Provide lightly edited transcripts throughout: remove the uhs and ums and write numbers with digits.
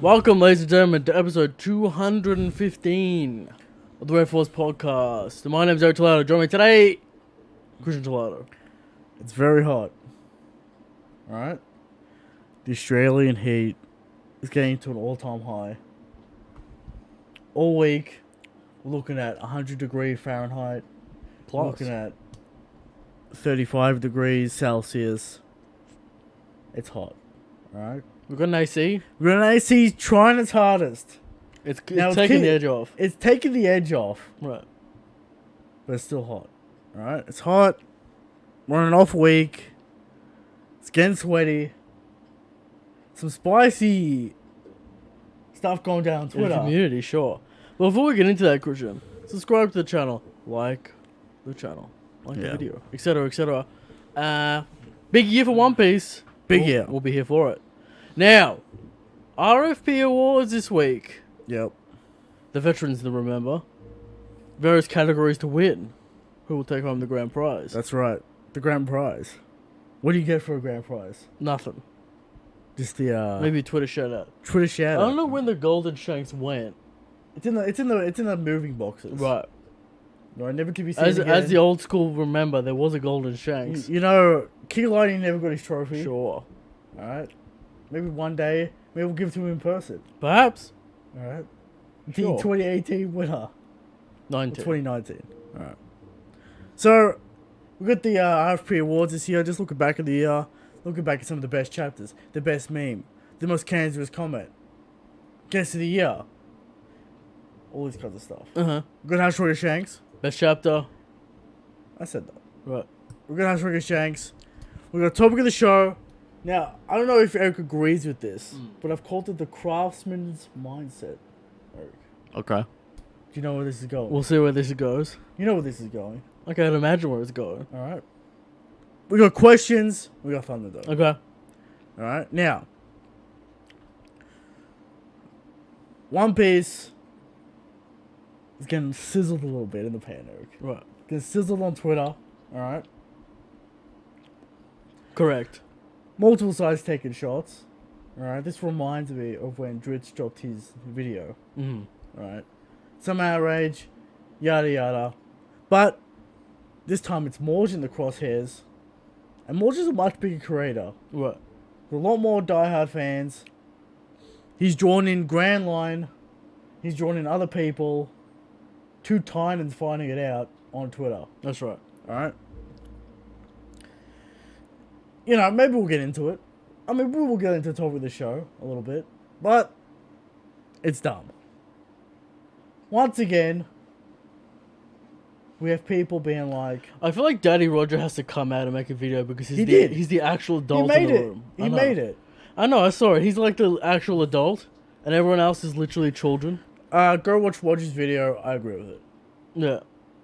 Welcome, ladies and gentlemen, to episode 215 of the Red Force Podcast. My name's Eric Toledo. Join me today, Christian Toledo. It's very hot. Alright? The Australian heat is getting to an all-time high. All week, we're looking at 100 degrees Fahrenheit. Plus. We're looking at 35 degrees Celsius. It's hot. Alright? We've got an AC. We're an AC trying its hardest. It's Now, taking the edge off. It's taking the edge off, Right. but it's still hot. Alright? It's hot. We're on an off week. It's getting sweaty. Some spicy stuff going down on In Twitter. the community, sure. Well, before we get into that, Christian, subscribe to the channel, like the channel, like the video, etc., etc. Big year for One Piece. Big year. We'll be here for it. Now, RFP awards this week. Yep. The veterans to remember. Various categories to win. Who will take home the grand prize? That's right. The grand prize. What do you get for a grand prize? Nothing. Just the Maybe a Twitter shout out. Twitter shout I out. don't know when the golden Shanks went. It's in the moving boxes. Right. Right, never to be seen again. As the old school remember, there was a golden Shanks. You know, King Lightning never got his trophy. Sure. Alright. Maybe one day, maybe we'll give it to him in person. Perhaps. Alright. Sure. The 2018 winner. Or 19. 2019. Alright. So, we got the RFP awards this year. Just looking back at the year. Looking back at some of the best chapters. The best meme. The most cancerous comment. Guest of the year. All this kinds of stuff. Uh-huh. We're gonna have Shorter Shanks. Best chapter. I said that. Right. We're gonna have Shorter Shanks. We got topic of the show. Now, I don't know if Eric agrees with this, but I've called it the craftsman's mindset. Eric, Okay. do you know where this is going? We'll see where this goes. You know where this is going. I can't imagine where it's going. Alright. We got questions. We got Thunderdome. Okay. Alright. Now, One Piece is getting sizzled a little bit in the pan, Eric. Right. Getting sizzled on Twitter. Alright. Correct. Multiple sides taking shots. Alright. This reminds me of when Dritz dropped his video. Mm-hmm. Alright. Some outrage. Yada yada. But this time it's Morge in the crosshairs. And Morge is a much bigger creator. Right. With a lot more diehard fans. He's drawn in Grand Line. He's drawn in other people. Two Titans finding it out on Twitter. That's right. Alright? You know, maybe we'll get into it. I mean, we will get into the topic of the show a little bit. But it's dumb. Once again, we have people being like... I feel like Daddy Roger has to come out and make a video because he's did. He's the actual adult He made in the it. room. He made it. I know, I saw it. He's like the actual adult, and everyone else is literally children. Go watch Roger's video. I agree with it. Yeah.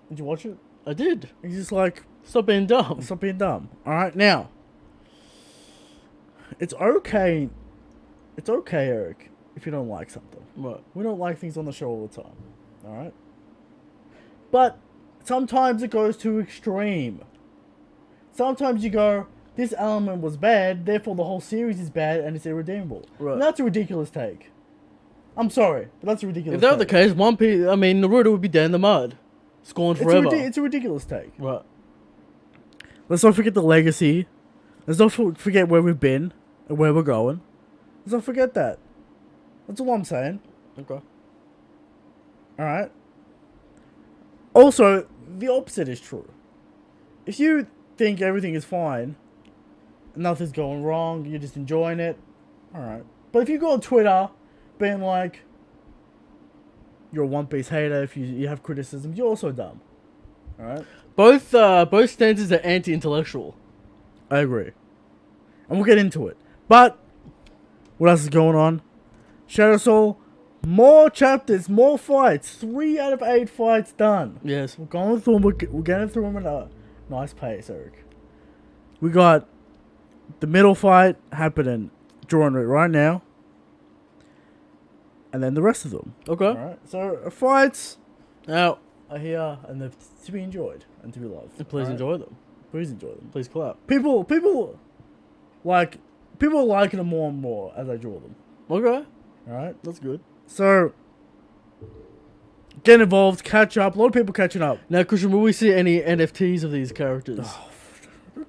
Did you watch it? I did. He's just like... Stop being dumb. Stop being dumb. Alright, now... It's okay, Eric, if you don't like something. Right. We don't like things on the show all the time. Alright? But sometimes it goes too extreme. Sometimes you go, this element was bad, therefore the whole series is bad and it's irredeemable. Right. And that's a ridiculous take. I'm sorry, but that's a ridiculous If that were the take. case, One Piece, I mean, Naruto would be dead in the mud. Scorned forever. It's a ridiculous take. Right. Let's not forget the legacy. Let's not forget where we've been and where we're going. Let's not forget that. That's all I'm saying. Okay. Alright? Also, the opposite is true. If you think everything is fine, nothing's going wrong, you're just enjoying it, alright. But if you go on Twitter being like, you're a One Piece hater, if you have criticism, you're also dumb. Alright? Both stances are anti-intellectual. I agree. And we'll get into it. But, what else is going on? Shadow Soul, more chapters, more fights. 3 out of 8 fights done. Yes. We're going through them. We're getting through them at a nice pace, Eric. We got the middle fight happening, drawing it right now. And then the rest of them. Okay. Alright, so fights Now, are here and they're to be enjoyed and to be loved. please alright? enjoy them. Please enjoy them. Please clap. People are liking them more and more as I draw them. Okay. Alright? That's good. So, get involved, catch up. A lot of people catching up. Now, Christian, will we see any NFTs of these characters?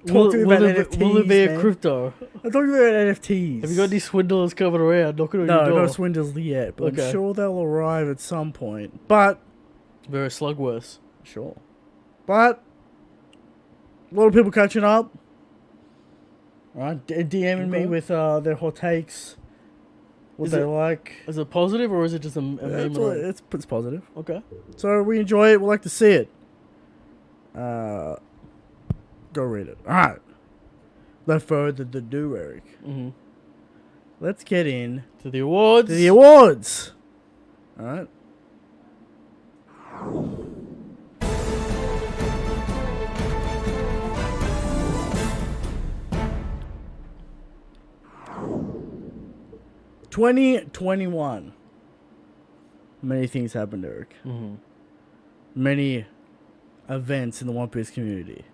Talk to me about NFTs, will it be a man. crypto? I'm talking about NFTs. Have you got any swindlers coming around knocking on your door? No swindles yet, but Okay. I'm sure they'll arrive at some point. But, Very slugworth. sure. But, a lot of people catching up. Alright, DMing me Okay. with their hot takes. What Is they it- like. Is it positive or is it just a meme? It's positive. Okay. So we enjoy it. We like to see it. Go read it. All right. No further ado, Eric. Mm-hmm. Let's get in To the awards. to the awards. All right. (2021). Many things happened, Eric. Mm-hmm. Many events in the One Piece community.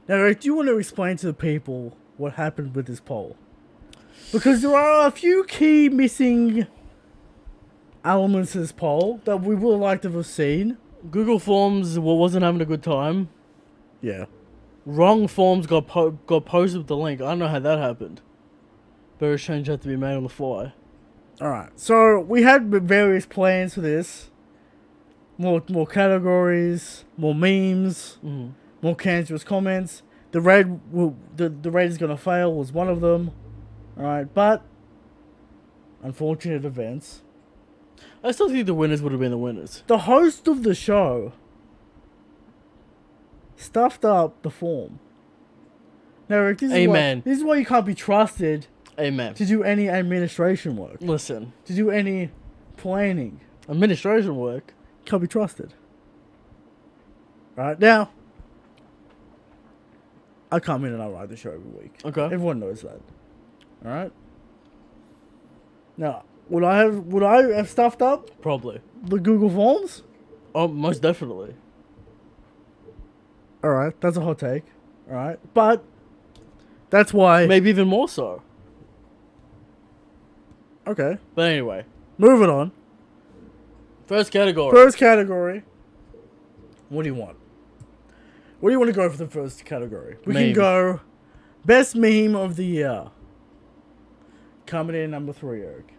Now, Eric, do you want to explain to the people what happened with this poll? Because there are a few key missing elements to this poll that we would like to have seen. Google Forms wasn't having a good time. Yeah. Wrong forms got posted with the link. I don't know how that happened. Various changes had to be made on the fly. Alright, so we had various plans for this. More categories, more memes, Mm-hmm. more cancerous comments. The raid is gonna fail was one of them. Alright, but unfortunate events. I still think the winners would have been the winners. The host of the show stuffed up the form. Now, Rick, Amen. This is why you can't be trusted Amen. to do any administration work, Listen, to do any planning. administration work. Can't be trusted. Right now, I come in and I write the show every week. Okay. Everyone knows that. All right. Now, would I have stuffed up Probably. the Google Forms? Oh, most definitely. All right, that's a hot take. All right, but that's why. Maybe even more so. Okay, But anyway, moving on. first category. First category. What do you want? What do you want to go for the first category? We Meme. can go best meme of the year. Coming in number 3, Eric.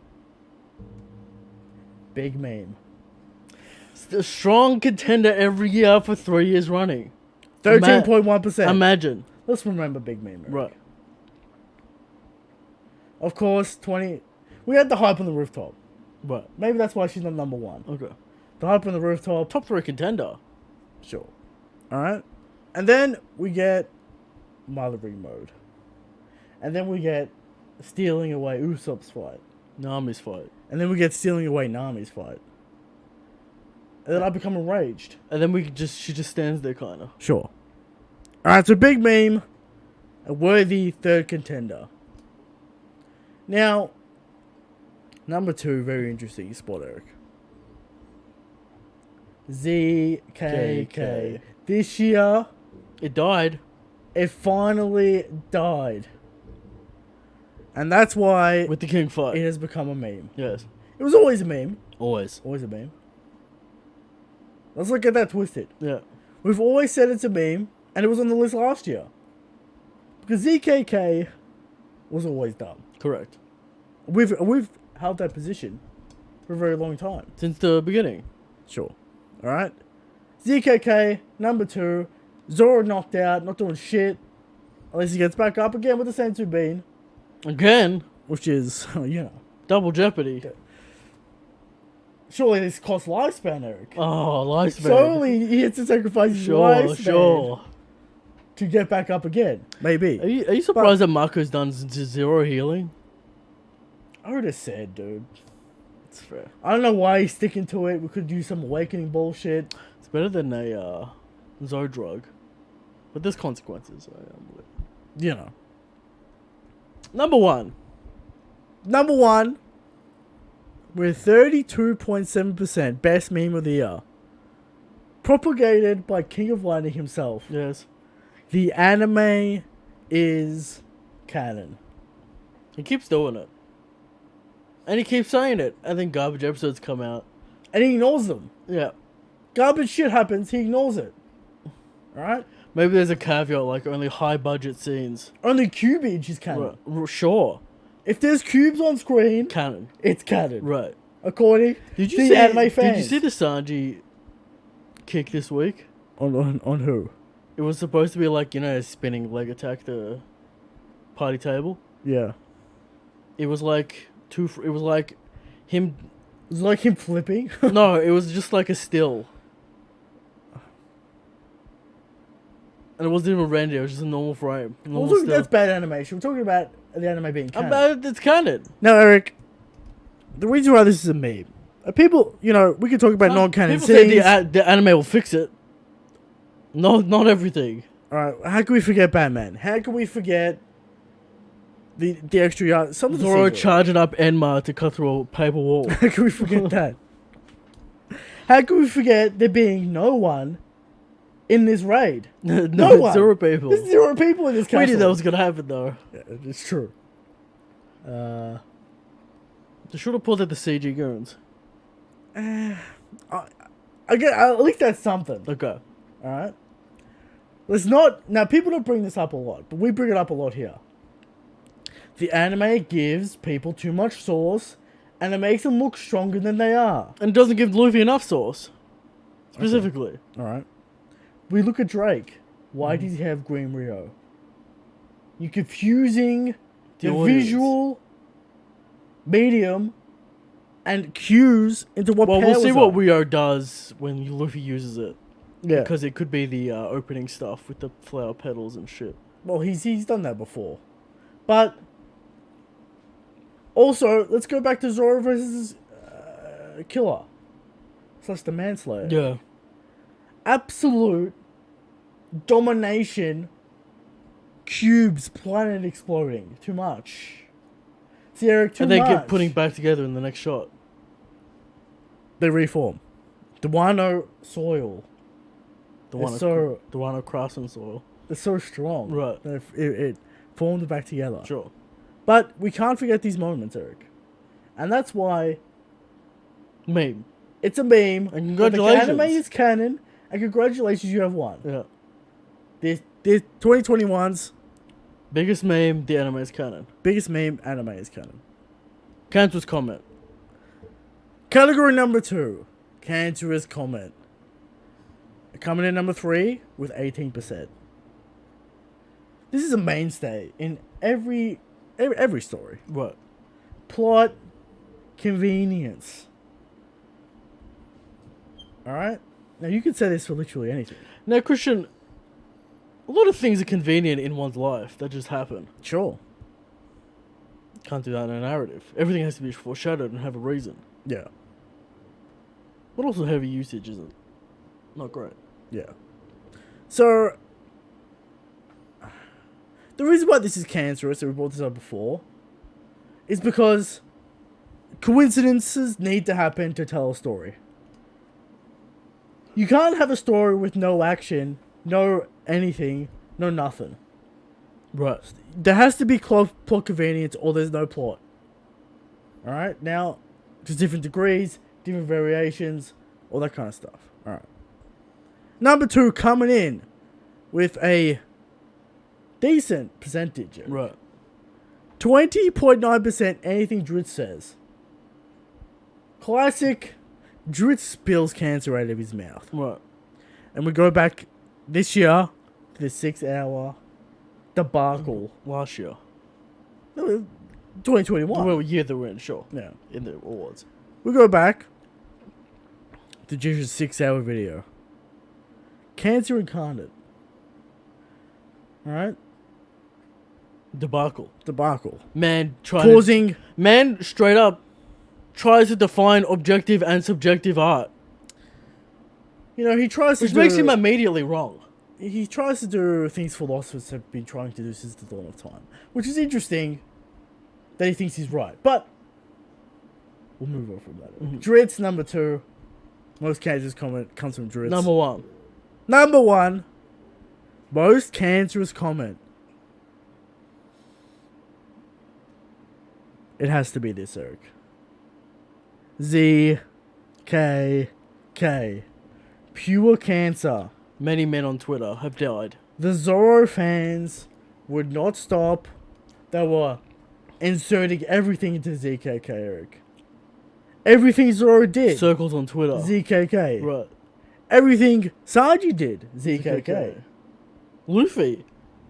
Big meme. It's a strong contender every year for 3 years running. 13.1%. Imagine. Let's remember big meme, Eric. Right. Of course, 20. We had the hype on the rooftop. Right. Maybe that's why she's not number 1. Okay. The hype on the rooftop. Top 3 contender. Sure. Alright. And then we get Mothering Mode. And then we get stealing away Usopp's fight. Nami's fight. And then we get stealing away Nami's fight. And then I become enraged. And then she just stands there kinda. Sure. Alright, so big meme. A worthy third contender. Now, number 2, very interesting spot, Eric. ZKK. This year, It died. it finally died. And that's why With the king fight. it has become a meme. Yes. It was always a meme. Always. Always a meme. Let's not get that twisted. Yeah. We've always said it's a meme, and it was on the list last year. Because ZKK was always dumb. Correct. We've held that position for a very long time. Since the beginning. Sure. Alright? ZKK, number 2. Zoro knocked out, not doing shit. Unless he gets back up again with the Senzu Bean. Again. Which is, you know. Double jeopardy. Surely this costs lifespan, Eric. Oh, lifespan. Surely he had to sacrifice his Sure, lifespan sure. to get back up again. Maybe. Are you surprised that Marco's done zero healing? I would have said, dude. It's fair. I don't know why he's sticking to it. We could do some awakening bullshit. It's better than a Zodrug. But there's consequences. You know. Number 1. Number 1. With 32.7% best meme of the year. Propagated by King of Lightning himself. Yes. The anime is canon. He keeps doing it. And he keeps saying it. And then garbage episodes come out. And he ignores them. Yeah. Garbage shit happens, he ignores it. Alright? Maybe there's a caveat, like only high budget scenes. Only cubage is canon. Sure. If there's cubes on screen, Canon. it's canon. Right. According to the anime fans. Did you see the Sanji kick this week? On who? It was supposed to be like, you know, a spinning leg attack the party table. Yeah. It was like it was like him. It was like him flipping? No, it was just like a still. And it wasn't even rendered, it was just a normal frame. That's bad animation. We're talking about the anime being canon. It's canon. No, Eric. The reason why this is a meme. People, you know, we can talk about non-canon scenes. People say the anime will fix it. No, not everything. Alright, how can we forget Batman? How can we forget the extra yard? Zoro charging up Enma to cut through a paper wall. How can we forget that? How can we forget there being no one in this raid? No one. 0 people. There's 0 people in this castle. We knew that was going to happen, though. Yeah, it's true. They should have pulled out the CG goons. At least that's something. Okay. Alright? Let's not... Now, people don't bring this up a lot, but we bring it up a lot here. The anime gives people too much sauce, and it makes them look stronger than they are. And it doesn't give Luffy enough sauce. Specifically. Okay. Alright. We look at Drake. Why does he have Green Rio? You're confusing the visual medium and cues into what powers we'll see are. what Rio does when Luffy uses it. Yeah. Because it could be the opening stuff with the flower petals and shit. Well, he's done that before. But also, let's go back to Zoro versus Killer. / the Manslayer. Yeah. Absolute domination. Cubes, planet exploding. Too much. See, Eric, too much. And they get putting back together in the next shot. They reform. The Wano soil. The Wano craftsman soil. It's so strong. Right. It formed back together. Sure. But we can't forget these moments, Eric. And that's why... Meme. It's a meme. And congratulations. The anime is canon. And congratulations, you have won. Yeah. This 2021's... Biggest meme, the anime is canon. Biggest meme, anime is canon. Cancerous comment. Category number 2. Cancerous comment. Coming in number 3 with 18%. This is a mainstay in every story. What? Plot, convenience. Alright? Now you can say this for literally anything. Now, Christian, a lot of things are convenient in one's life that just happen. Sure. Can't do that in a narrative. Everything has to be foreshadowed and have a reason. Yeah. But also heavy usage isn't not great. Yeah. So, the reason why this is cancerous, and we brought this up before, is because coincidences need to happen to tell a story. You can't have a story with no action, no anything, no nothing. Right. There has to be plot convenience or there's no plot. Alright? Now, just different degrees, different variations, all that kind of stuff. Alright. Number 2 coming in with a decent percentage. Right. 20.9% anything Dritz says. Classic Dritz spills cancer out of his mouth. Right. And we go back this year to the 6-hour debacle. Last year. No, 2021. Well, year that we're in, sure. Yeah. In the awards. We go back to Jish's 6-hour video. Cancer incarnate. Alright? Debacle. Man straight up tries to define objective and subjective art. You know, he tries to Which makes him immediately wrong. He tries to do things philosophers have been trying to do since the dawn of time. Which is interesting that he thinks he's right. But we'll move on from that. Mm-hmm. Dritz, number 2. Most cancerous comment comes from Dritz. Number 1. Most cancerous comment. It has to be this, Eric. ZKK. Pure cancer. Many men on Twitter have died. The Zorro fans would not stop. They were inserting everything into ZKK, Eric. Everything Zorro did. Circles on Twitter. ZKK. Right. Everything Sanji did. ZKK. Luffy.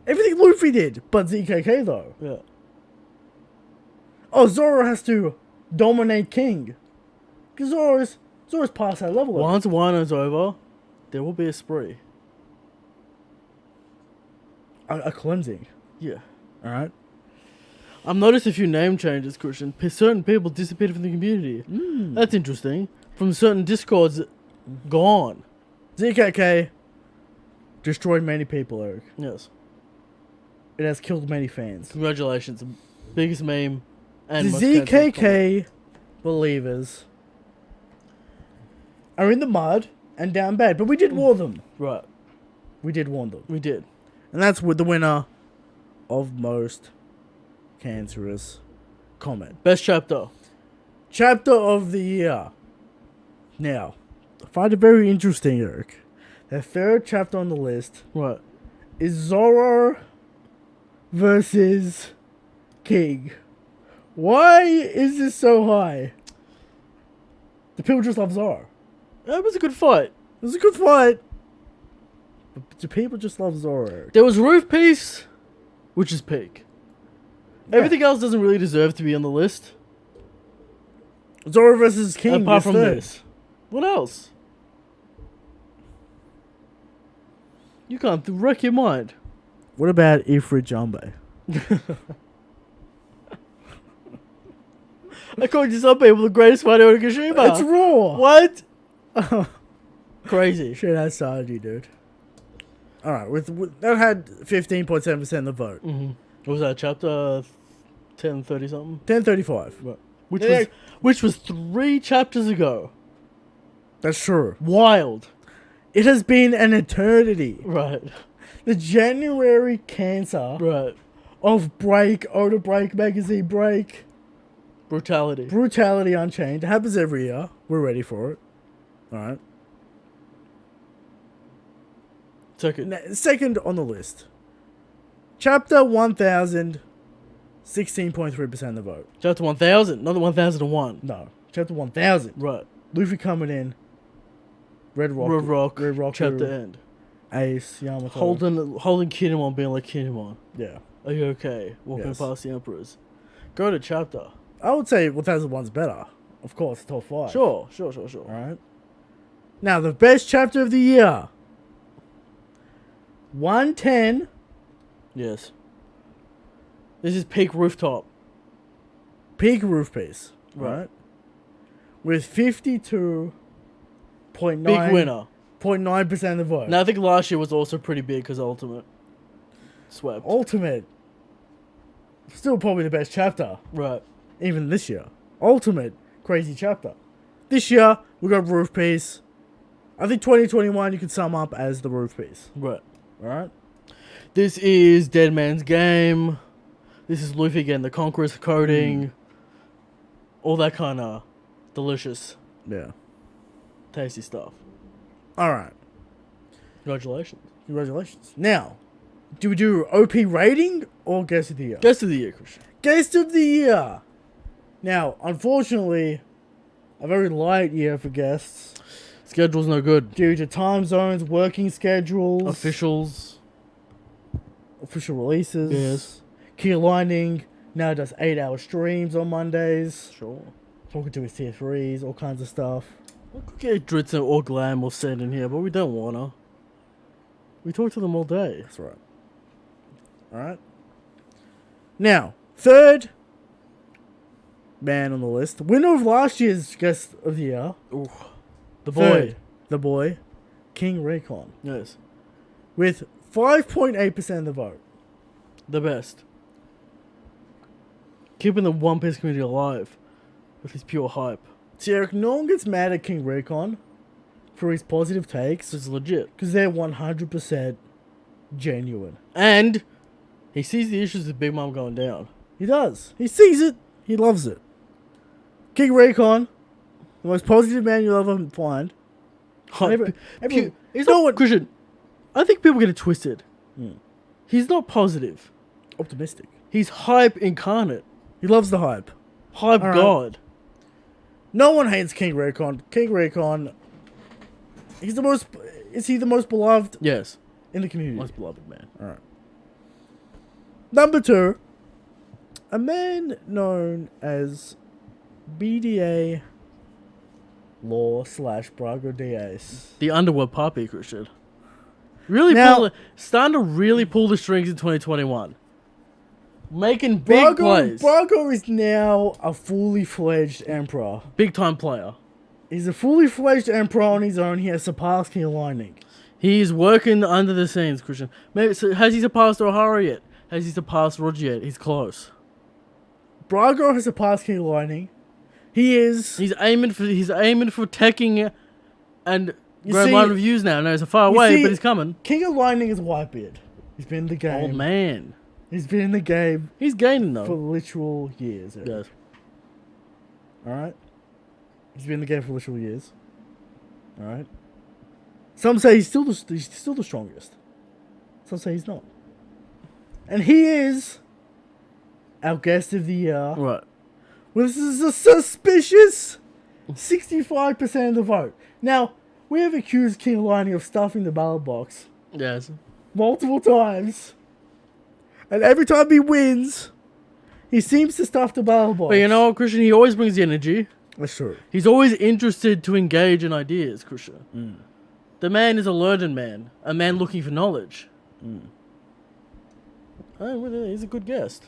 Everything Luffy did. But ZKK though. Yeah. Oh, Zoro has to dominate King. Because Zoro's past that level. Once Wano's over, there will be a spree. A cleansing. Yeah. Alright. I've noticed a few name changes, Christian. Certain people disappeared from the community. That's interesting. From certain discords, gone. ZKK destroyed many people, Eric. Yes. It has killed many fans. Congratulations. Biggest meme and The most cancerous ZKK believers are in the mud and down bad, but we did warn them. Right. We did warn them. We did. And that's with the winner of most cancerous comment. Best chapter. Chapter of the year. Now, I find it very interesting, Eric. The third chapter on the list Right. is Zoro versus King. Why is this so high? The people just love Zoro. That was a good fight. It was a good fight. But the people just love Zoro, Eric. There was Roof Piece, which is peak. Everything else doesn't really deserve to be on the list. Zoro versus King. Apart from third. this. What else? You can't wreck your mind. What about Ifrit Jumbe? According to some people, the greatest fighter in Kashima. It's raw. What? Crazy. Shit, that's Sanji, dude. Alright, with that had 15.7% of the vote. What was that, chapter 1030 something? 1035. Right. Which was 3 chapters ago. That's true. Wild. It has been an eternity. Right. The January cancer Right. of Break, Oda Break, Magazine Break, Brutality. Brutality Unchained. It happens every year. We're ready for it. Alright. Second on the list. Chapter 1000, 16.3% of the vote. Chapter 1000, not the 1001. No. Chapter 1000. Right. Luffy coming in. Red Rock. Chapter end. Ace, Yamato. Holding Kinemon, being like, Kinemon, Yeah. are you okay? Walking Yes. past the Emperors. Go to chapter. I would say 1001's better. Of course, top 5. Sure. Alright. Now, the best chapter of the year. 110. Yes. This is peak rooftop. Peak roof piece. Right. Right. With 52.9. Big winner. 0.9% of the vote. Now, I think last year was also pretty big because Ultimate swept. Ultimate. Still probably the best chapter. Right. Even this year. Ultimate. Crazy chapter. This year, we got roof piece. I think 2021 you could sum up as the roof piece. Right. Alright? This is Dead Man's Game. This is Luffy getting the Conqueror's coating. All that kind of delicious, Yeah. tasty stuff. Alright. Congratulations. Congratulations. Now, do we do OP rating or guest of the year? Guest of the year, Christian. Guest of the year. Now, unfortunately, a very light year for guests Schedule's no good. due to time zones, working schedules, Officials. official releases. Yes. Key Lining now does 8-hour streams on Mondays. Sure. Talking to his tier 3s, all kinds of stuff. We could get Dritz or Glam or Send in here, but we don't wanna. We talk to them all day. That's right. Alright. Now, third man on the list. Winner of last year's guest of the year. Ooh. The boy. Third, the boy. King Recon. Yes. With 5.8% of the vote. The best. Keeping the One Piece community alive with his pure hype. See, Eric, no one gets mad at King Recon for his positive takes This is legit. because they're 100% genuine. And he sees the issues with Big Mom going down. He does. He sees it. He loves it. King Recon, The most positive man you'll ever find. He's not Christian. I think people get it twisted. He's not positive. Optimistic. He's hype incarnate. He loves the hype. Hype god. No one hates King Raycon. King Raycon. He's the most. Is he the most beloved? Yes. In the community. Most beloved man. All right. Number 2. A man known as BDA Law / Brago Diaz. The underworld puppy, Christian. Really starting to really pull the strings in 2021. Making big plays. Brago is now a fully fledged emperor. Big time player. He's a fully fledged emperor on his own. He has surpassed King Lightning. He's working under the scenes, Christian. Maybe has he surpassed O'Hara yet? Has he surpassed Roger yet? He's close. Brago has surpassed King Lightning. He's aiming for teching and Grand Line reviews now. No, it's far away, but he's coming. King of Lightning is Whitebeard. He's been in the game. Oh man. He's been in the game. He's gaining though. For literal years. Yes. Alright. He's been in the game for literal years. Alright. Some say he's still the strongest. Some say he's not. And he is our guest of the year. Right. This is a suspicious 65% of the vote. Now, we have accused King Lightning of stuffing the ballot box. Yes. Multiple times. And every time he wins, he seems to stuff the ballot box. But you know what, Christian? He always brings the energy. That's true. He's always interested to engage in ideas, Christian. The man is a learned man. A man looking for knowledge. Oh, well, he's a good guest.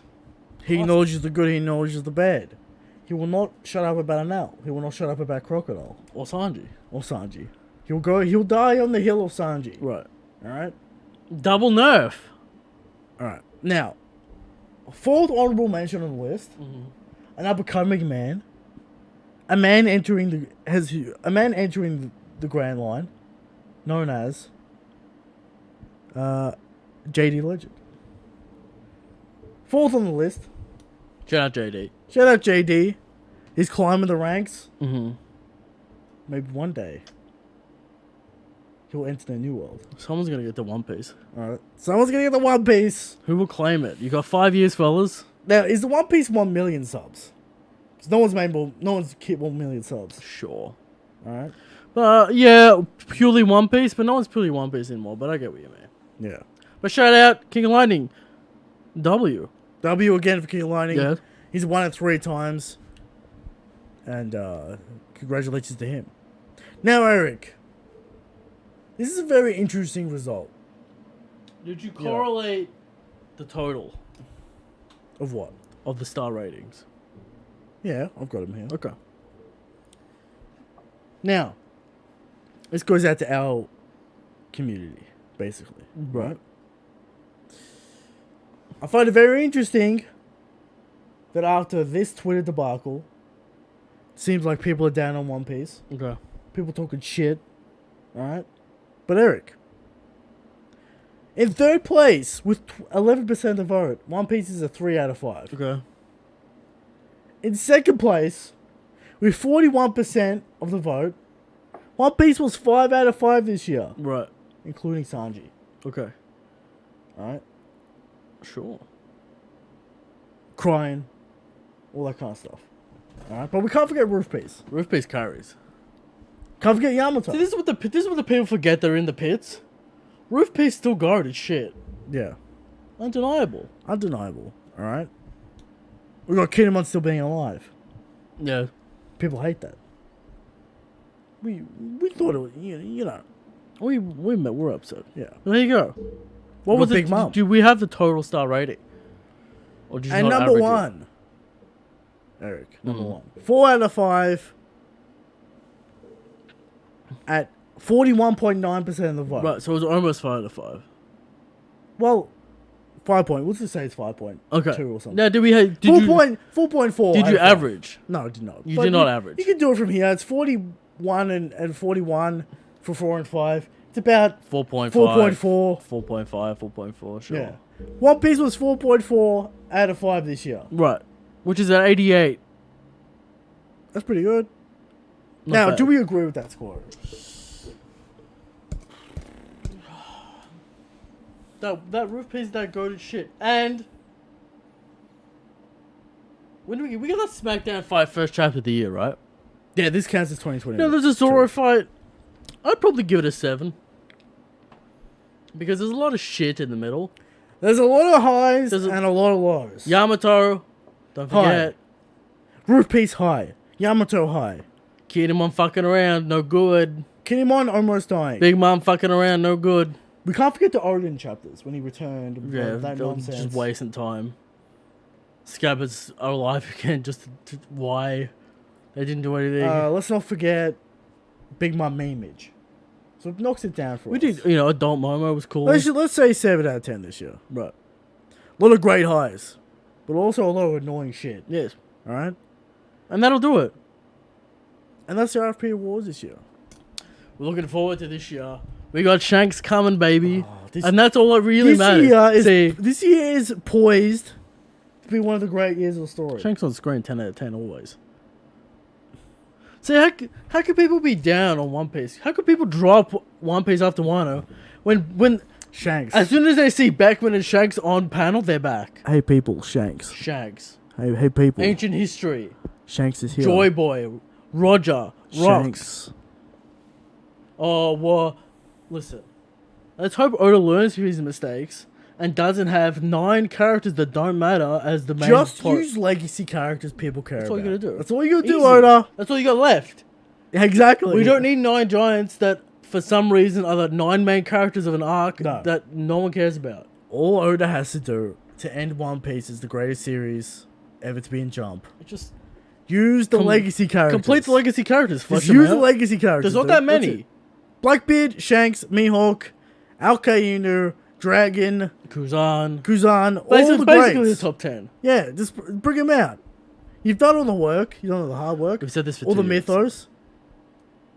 He acknowledges the good, he acknowledges the bad. He will not shut up about an owl. He will not shut up about crocodile. Or Sanji. He'll die on the hill of Sanji. Right. Alright? Double nerf. Alright. Now, 4th honorable mention on the list. An up-and-coming man. A man entering the Grand Line. Known as JD Legend. 4th on the list. Shout out JD. Shout out JD. He's climbing the ranks. Maybe one day he'll enter the new world. Someone's gonna get the One Piece. Alright. Someone's gonna get the One Piece. Who will claim it? You got 5 years, fellas. Now, is the One Piece 1 million subs? Because no one's hit 1 million subs. Sure. Alright. Yeah, purely One Piece, but no one's purely One Piece anymore, but I get what you mean. Yeah. But shout out King of Lightning. W again for King of Lightning. Yeah. He's won it 3 times. And congratulations to him. Now, Eric. This is a very interesting result. Did you correlate the total? Of what? Of the star ratings. Yeah, I've got him here. Okay. Now, this goes out to our community, basically. Right? I find it very interesting that after this Twitter debacle, it seems like people are down on One Piece. Okay. People talking shit. Alright? But Eric, in 3rd place with 11% of the vote, One Piece is a 3 out of 5. Okay. In 2nd place, with 41% of the vote, One Piece was 5 out of 5 this year. Right. Including Sanji. Okay. Alright? Sure. Crying. All that kind of stuff. Alright? But we can't forget Roof Piece. Roof Piece carries. Can't forget Yamato. See, this is what the people forget. They're in the pits. Roof Piece still guarded shit. Yeah. Undeniable. Alright? We got Kinemon still being alive. Yeah. People hate that. We thought it was, you know. We're upset. Yeah. Well, there you go. What was Big it? Mom. Do we have the total star rating? Or just and not number average it? 1. Eric. Number 1. 4 out of 5. At 41.9% of the vote. Right, so it was almost 5 out of 5. Well, 5 point. Let's just say it's 5.2 Okay. or something. Now, did we have... 4.4. Did you average? No, I did not. You But did not average. You can do it from here. It's 41 and 41 for 4 and 5. It's about 4.5. 4.4. 4.5, 4.4, sure. Yeah. One Piece was 4.4 out of 5 this year. Right. Which is at 88. That's pretty good. Not Now, bad. do we agree with that score? That roof piece, that goated shit. And when do we got that SmackDown fight first chapter of the year, right? Yeah, this counts as 2020. No, there's a Zoro fight. I'd probably give it a 7. Because there's a lot of shit in the middle. There's a lot of highs There's and a lot of lows. Yamato, don't forget. Roof piece high. Yamato high. Kinemon fucking around, no good. Kinemon almost dying. Big Mom fucking around, no good. We can't forget the Origin chapters when he returned. Yeah, that they're nonsense. just wasting time. Scabbards are alive again, just why? They didn't do anything. Let's not forget Big Mom memeage. So it knocks it down for We us. did, Adult Momo was cool. Let's say 7 out of 10 this year. Right. A lot of great highs. But also a lot of annoying shit. Yes. Alright? And that'll do it. And that's the RFP Awards this year. We're looking forward to this year. We got Shanks coming, baby. This- and that's all that really matters. This year is poised to be one of the great years of the story. Shanks on screen, 10 out of 10 always. See, how could people be down on One Piece? How could people drop One Piece after Wano when Shanks. as soon as they see Beckman and Shanks on panel, they're back? Hey people, Shanks. Shanks. Hey people. Ancient history. Shanks is here. Joy Boy. Roger. Rocks. Shanks. Oh, well, listen. Let's hope Oda learns from his mistakes and doesn't have 9 characters that don't matter as the main Just plot. use legacy characters people care That's about. all you gotta do. That's all you gotta do, Easy. Oda. That's all you got left. Exactly. We don't need 9 giants that, for some reason, are the 9 main characters of an arc No. that no one cares about. All Oda has to do to end One Piece is the greatest series ever to be in Jump. Just Use the legacy characters. complete the legacy characters. Flesh Just them use the out. legacy characters. There's not dude. that That's many. it. Blackbeard, Shanks, Mihawk, Alkainu, Dragon, Kuzan. Kuzan, all Basically, the basically the greats. top 10. Yeah, just bring them out. You've done all the work. You've done all the hard work. We've said this for all 2 the years. mythos.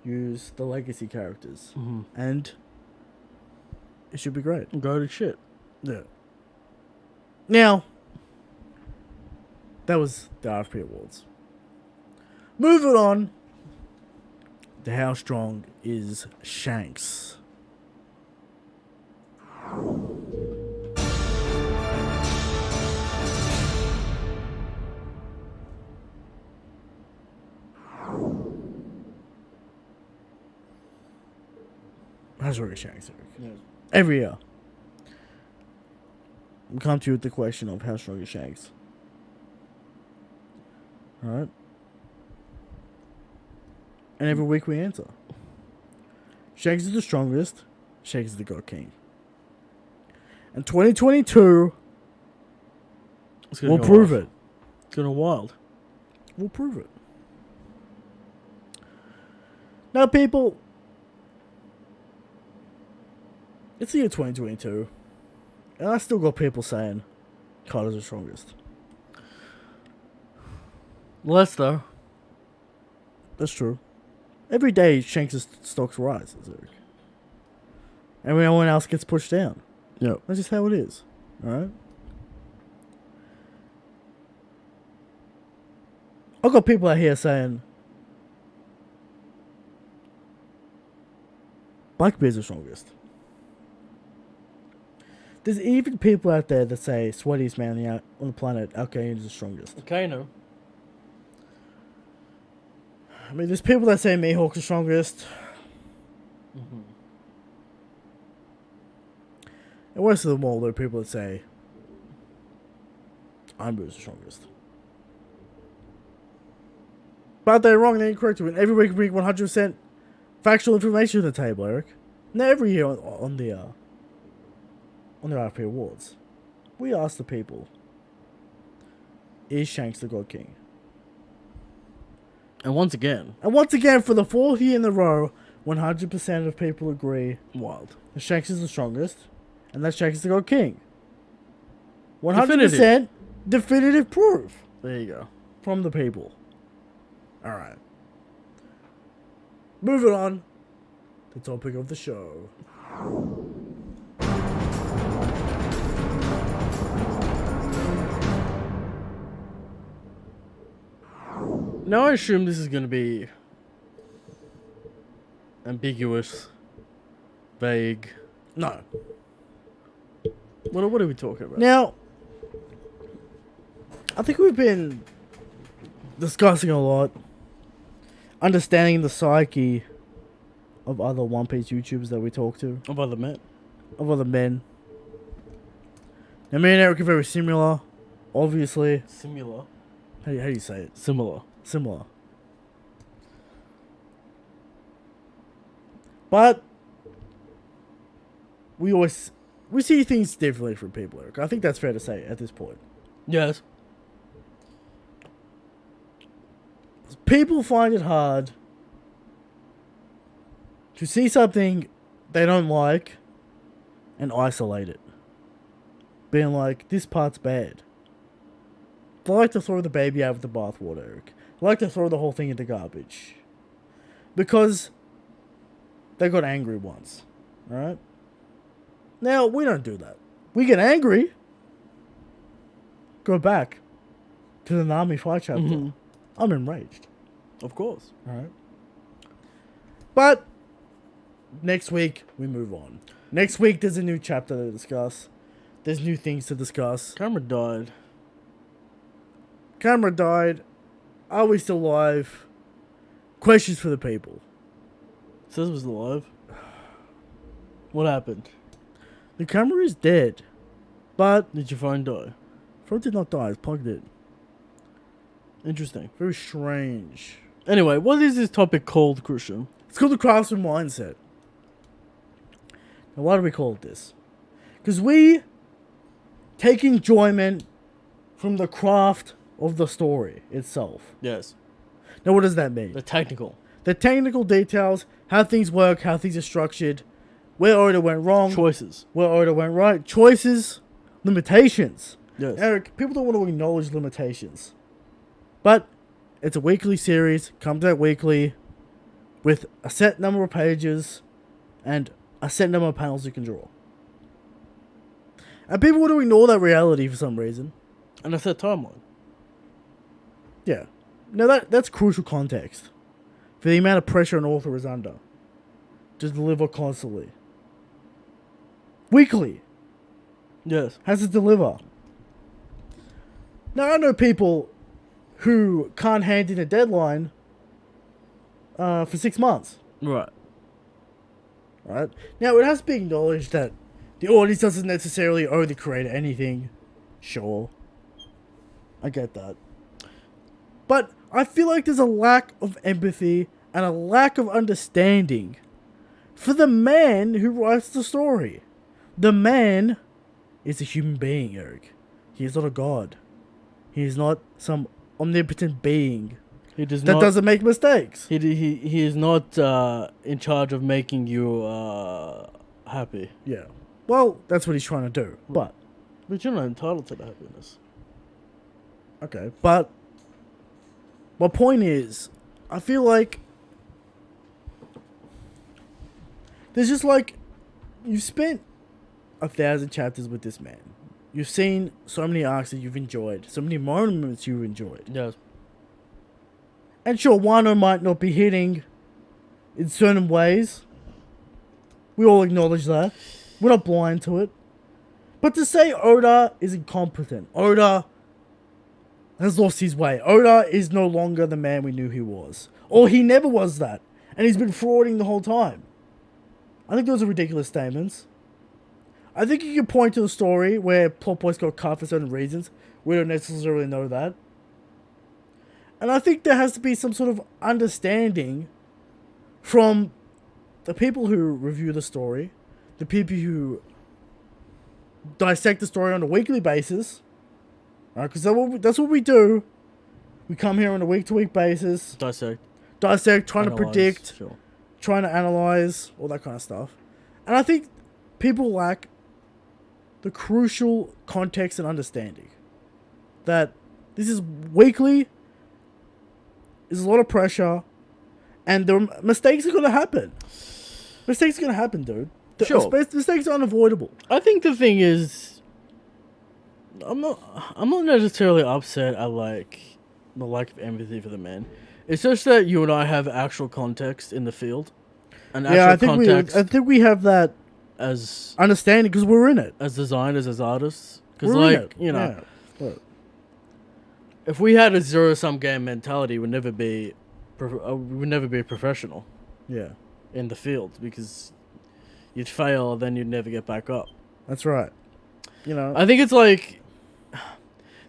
Use the legacy characters. Mm-hmm. And it should be great. Go to shit. Yeah. Now, that was the RFP Awards. Moving on to how strong is Shanks. How strong is Shanks, Eric? Yeah. Every year. We come to you with the question of how strong is Shanks. Alright? And every week we answer. Shanks is the strongest. Shanks is the God King. And 2022 It's gonna will go prove wild. it. It's gonna wild. We'll prove it. Now, people, it's the year 2022, and I still got people saying Carter's the strongest. Less though. That's true. Every day, Shanks' stocks rise, Eric. Everyone else gets pushed down. Yep. That's just how it is. Alright? I've got people out here saying Blackbeard's the strongest. There's even people out there that say sweatiest man on the planet, Alkain is the strongest. Okay, no. I mean, there's people that say Mihawk's the strongest. Mm-hmm. And worst of them all, there are people that say Ironboo's the strongest. But they're wrong, they're incorrect. When every week we bring 100% factual information to the table, Eric. Now every year on the RP Awards, we ask the people, is Shanks the God King? And once again, For the 4th year in a row, 100% of people agree wild. that Shanks is the strongest, and that Shanks is the God King. 100% definitive proof There you go. from the people. Alright. Moving on. The topic of the show. Now I assume this is going to be ambiguous, vague. No. What are we talking about? Now, I think we've been discussing a lot, understanding the psyche of other One Piece YouTubers that we talk to, Of other men. of other men. Now, me and Eric are very similar, obviously. Similar. How do you say it? Similar. Similar. But we see things differently from people, Eric. I think that's fair to say at this point. Yes. People find it hard to see something they don't like and isolate it. Being like, this part's bad. They like to throw the baby out with the bathwater, Eric. They like to throw the whole thing in the garbage. Because they got angry once. Alright? Now, we don't do that. We get angry. Go back to the Nami fight chapter. Mm-hmm. I'm enraged. Of course. Alright? But next week, we move on. Next week, there's a new chapter to discuss. There's new things to discuss. Camera died. Camera died. Are we still alive? Questions for the people. Says it was alive. What happened? The camera is dead. But Did your phone die? phone did not die. It's plugged in. Interesting. Very strange. Anyway, what is this topic called, Christian? It's called the craftsman mindset. Now, why do we call it this? Because we take enjoyment from the craft of the story itself. Yes. Now, what does that mean? The technical. The technical details, how things work, how things are structured, where Oda went wrong, Choices. where Oda went right, choices, limitations. Yes. Eric, people don't want to acknowledge limitations. But it's a weekly series, comes out weekly, with a set number of pages and a set number of panels you can draw. And people want to ignore that reality for some reason. And a set timeline. Yeah. Now that's crucial context for the amount of pressure an author is under to deliver constantly. Weekly. Yes. Has to deliver. Now, I know people who can't hand in a deadline for 6 months. Right. Right? Now, it has to be acknowledged that the audience doesn't necessarily owe the creator anything. Sure. I get that. But I feel like there's a lack of empathy and a lack of understanding for the man who writes the story. The man is a human being, Eric. He is not a god. He is not some omnipotent being He does that not. doesn't make mistakes. He is not in charge of making you happy. Yeah. Well, that's what he's trying to do. But, But you're not entitled to the happiness. okay. But, my point is, I feel like there's just like, you've spent 1,000 chapters with this man. You've seen so many arcs that you've enjoyed, so many moments you've enjoyed. Yes. And sure, Wano might not be hitting in certain ways. We all acknowledge that. We're not blind to it. But to say Oda is incompetent, Oda has lost his way, Oda is no longer the man we knew he was. Or he never was that. And he's been frauding the whole time. I think those are ridiculous statements. I think you can point to a story where plot points got cut for certain reasons. We don't necessarily know that. And I think there has to be some sort of understanding from the people who review the story, the people who dissect the story on a weekly basis, right? Because that's what we do. We come here on a week-to-week basis, Dissect. trying to predict, Sure. trying to analyze, all that kind of stuff. And I think people lack the crucial context and understanding that this is weekly. There's a lot of pressure, and the mistakes are going to happen. Mistakes are going to happen, dude. Sure. Mistakes are unavoidable. I think the thing is, I'm not necessarily upset at like the lack of empathy for the man. It's just that you and I have actual context in the field. an Yeah, actual context I think we have that as understanding because we're in it. as designers, as artists. Because We're in like it. you know, Yeah. But- if we had a zero-sum game mentality, we'd never be professional yeah, in the field because you'd fail, then you'd never get back up. that's right. You know, I think it's like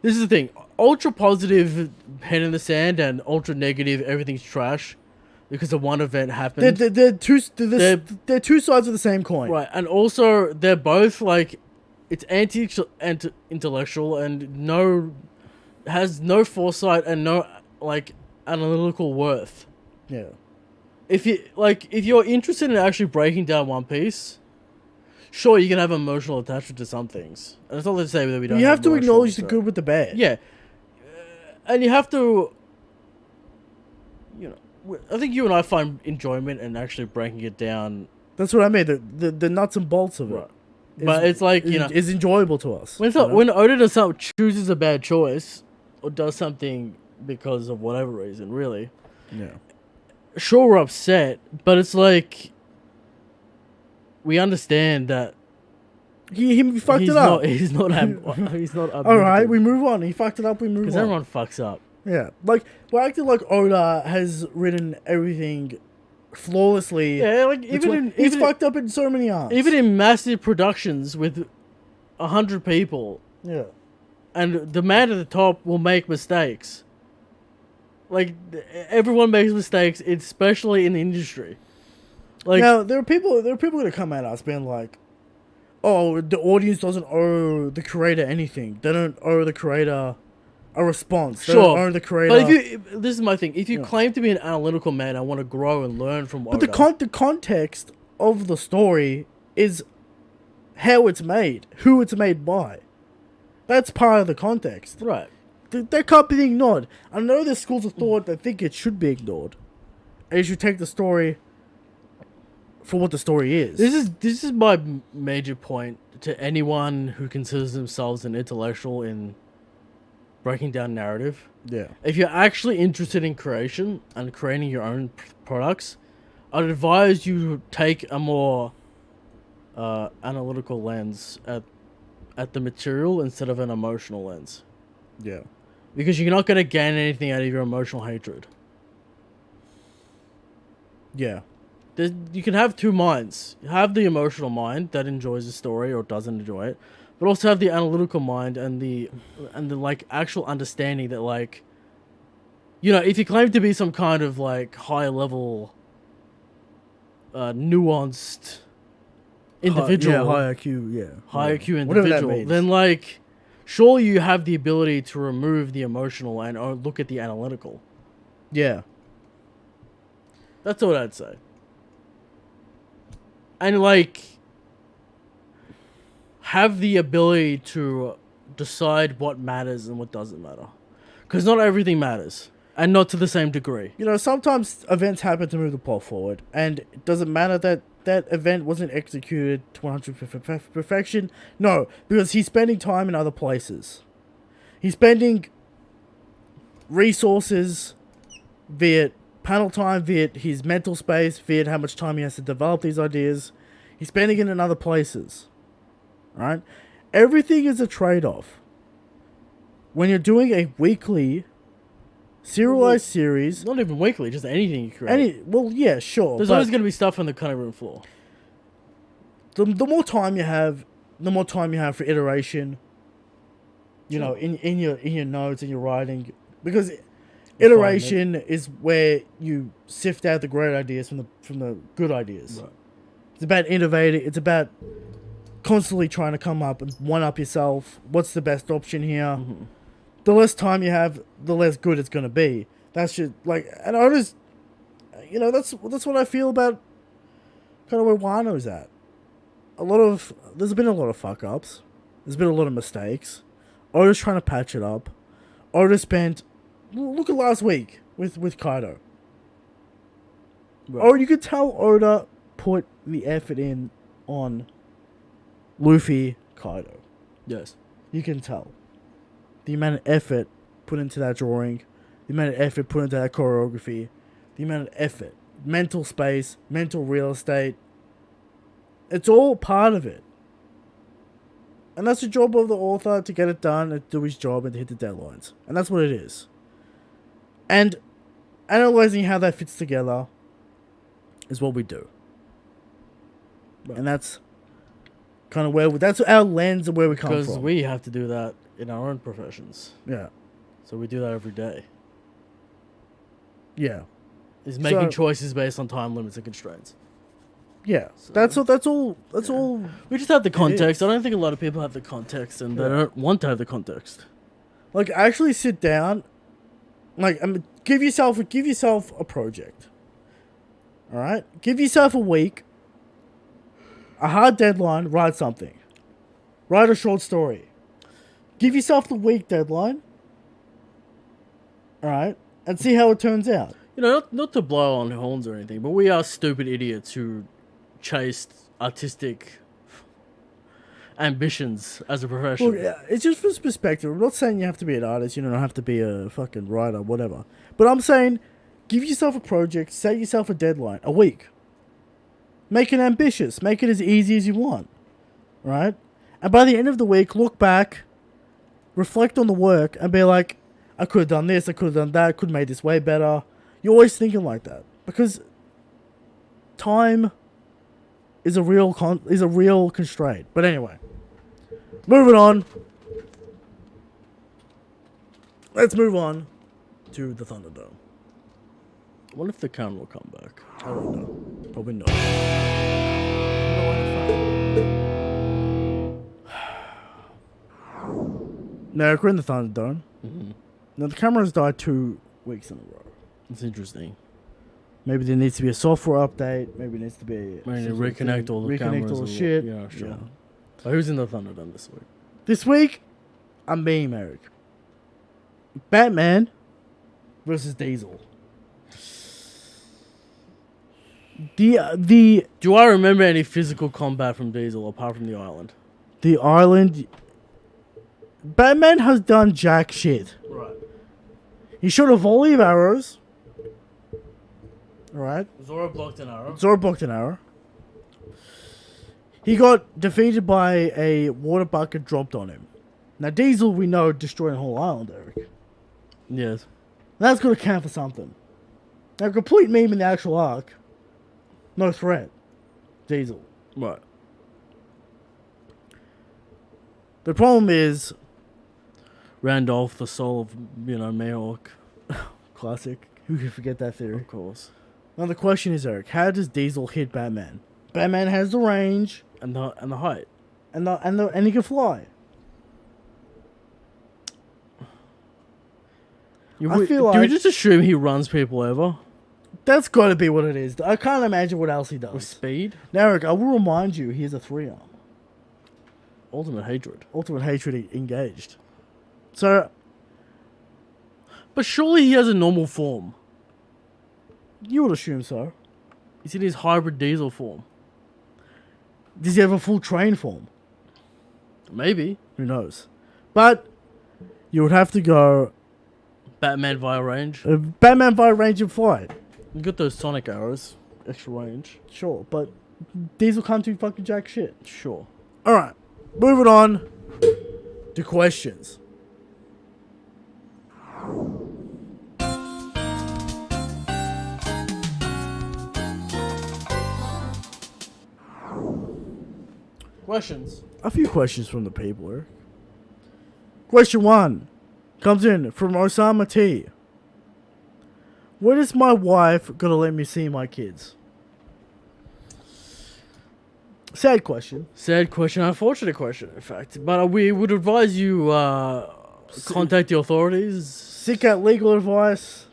this is the thing: ultra positive, head in the sand, and ultra negative, everything's trash because of one event happened. they're two sides of the same coin. Right, and also they're both like it's anti-intellectual and has no foresight and no like analytical worth. Yeah. If you're interested in actually breaking down One Piece, sure you can have emotional attachment to some things. And it's not to say that we don't. You have to emotional, acknowledge the so- good with the bad. Yeah, and you have to. You know, I think you and I find enjoyment in actually breaking it down. That's what I mean. The nuts and bolts of it. Right. But it's like, you know, is enjoyable to us. when Oda does something, chooses a bad choice, or does something because of whatever reason, really. Yeah. Sure, we're upset, but it's like we understand that He fucked it up. He's not. He's not. All right, we move on. He fucked it up. We move on. Because everyone fucks up. Yeah, like we're acting like Oda has written everything flawlessly. Yeah, like He's fucked up in so many arms. even in massive productions with 100 people, Yeah. and the man at the top will make mistakes. Like everyone makes mistakes, especially in the industry. Like Now there are people gonna come at us being like, "Oh, the audience doesn't owe the creator anything. They don't owe the creator a response. They don't sure, owe the creator." but this is my thing. If you claim to be an analytical man, I want to grow and learn from But Oda. the context of the story is how it's made, who it's made by. That's part of the context. Right. That can't be ignored. I know there's schools of thought that think it should be ignored. And you should take the story for what the story is. This is my major point to anyone who considers themselves an intellectual in breaking down narrative. Yeah. If you're actually interested in creation and creating your own products, I'd advise you to take a more analytical lens at the material instead of an emotional lens. Yeah. Because you're not going to gain anything out of your emotional hatred. Yeah. You can have two minds. You have the emotional mind that enjoys the story or doesn't enjoy it, but also have the analytical mind and the like actual understanding that, like, you know, if you claim to be some kind of like high level nuanced individual, High IQ, yeah. high IQ Whatever that individual, means. then like surely you have the ability to remove the emotional and or look at the analytical. Yeah. That's what I'd say. And like have the ability to decide what matters and what doesn't matter. Because not everything matters. And not to the same degree. You know, sometimes events happen to move the plot forward, and it doesn't matter that that event wasn't executed to 100% perfection. No, because he's spending time in other places. He's spending resources, be it panel time, be it his mental space, be it how much time he has to develop these ideas. He's spending it in other places. Right? Everything is a trade-off. When you're doing a weekly serialized series, Not even weekly, just anything you create. yeah, sure. There's but always going to be stuff on the cutting room floor. the more time you have, the more time you have for iteration. You know, in your notes, in your writing, because iteration is where you sift out the great ideas from the good ideas. Right. It's about innovating. It's about constantly trying to come up and one up yourself. What's the best option here? Mm-hmm. The less time you have, the less good it's gonna be. That's just like, and I just, you know, that's what I feel about kind of where Wano's at. There's been a lot of fuck ups. There's been a lot of mistakes. Oda's trying to patch it up. Oda spent, look at last week with Kaido. Right. Or you could tell Oda put the effort in on Luffy, Kaido. Yes. You can tell. The amount of effort put into that drawing, the amount of effort put into that choreography, the amount of effort mental space, mental real estate. It's all part of it. And that's the job of the author, to get it done and do his job and to hit the deadlines. And that's what it is. And analyzing how that fits together is what we do. Right. And that's kind of that's our lens of where we come from. Because we have to do that in our own professions. Yeah. So we do that every day. Yeah. Is making choices based on time limits and constraints. Yeah. So, that's all. We just have the context. I don't think a lot of people have the context, and they don't want to have the context. Like, actually sit down, like, give yourself a project. All right? Give yourself a week, a hard deadline, write something. Write a short story. Give yourself the week deadline. All right? And see how it turns out. You know, not to blow on horns or anything, but we are stupid idiots who chased artistic ambitions as a profession. Look, it's just for perspective. I'm not saying you have to be an artist. You don't have to be a fucking writer, whatever. But I'm saying, give yourself a project. Set yourself a deadline. A week. Make it ambitious. Make it as easy as you want. Right? And by the end of the week, look back, reflect on the work, and be like, I could have done this. I could have done that. I could have made this way better. You're always thinking like that. Because time is a real constraint. But anyway, moving on. Let's move on to the Thunderdome. I wonder if the camera will come back. I don't know. Probably not. No, we're in the Thunderdome. Mm-hmm. Now the camera's died 2 weeks in a row. It's interesting. Maybe there needs to be a software update. Maybe it needs to be... Maybe reconnect all the cameras. Reconnect all the shit. Yeah, sure. Yeah. So who's in the Thunderdome this week? This week, I'm being Merrick. Batman versus Diesel. The Do I remember any physical combat from Diesel apart from the island? The island... Batman has done jack shit. Right. He shot a volley of arrows. Alright. Zora blocked an arrow. Zora blocked an arrow. He got defeated by a water bucket dropped on him. Now, Diesel, we know, destroyed the whole island, Eric. Yes. That's going to count for something. Now, complete meme in the actual arc. No threat. Diesel. Right. The problem is... Randolph, the soul of, Mayhawk. Classic. Who could forget that theory? Of course. Now, the question is, Eric, how does Diesel hit Batman? Batman has the range. And the height. And he can fly. I feel like... Do we just assume he runs people over? That's got to be what it is. I can't imagine what else he does. With speed? Now, Eric, I will remind you, he has a 3-arm. Ultimate hatred. Ultimate hatred engaged. So... But surely he has a normal form. You would assume so. He's in his hybrid Diesel form. Does he have a full train form? Maybe. Who knows? But you would have to go... Batman via range. Batman via range and flight. You got those sonic arrows. Extra range. Sure, but Diesel can't do fucking jack shit. Sure. Alright, moving on to questions. Questions. A few questions from the people here. Question 1 comes in from Osama T. When is my wife gonna let me see my kids? Sad question. Sad question. Unfortunate question, in fact. But we would advise you contact the authorities. Seek out legal advice.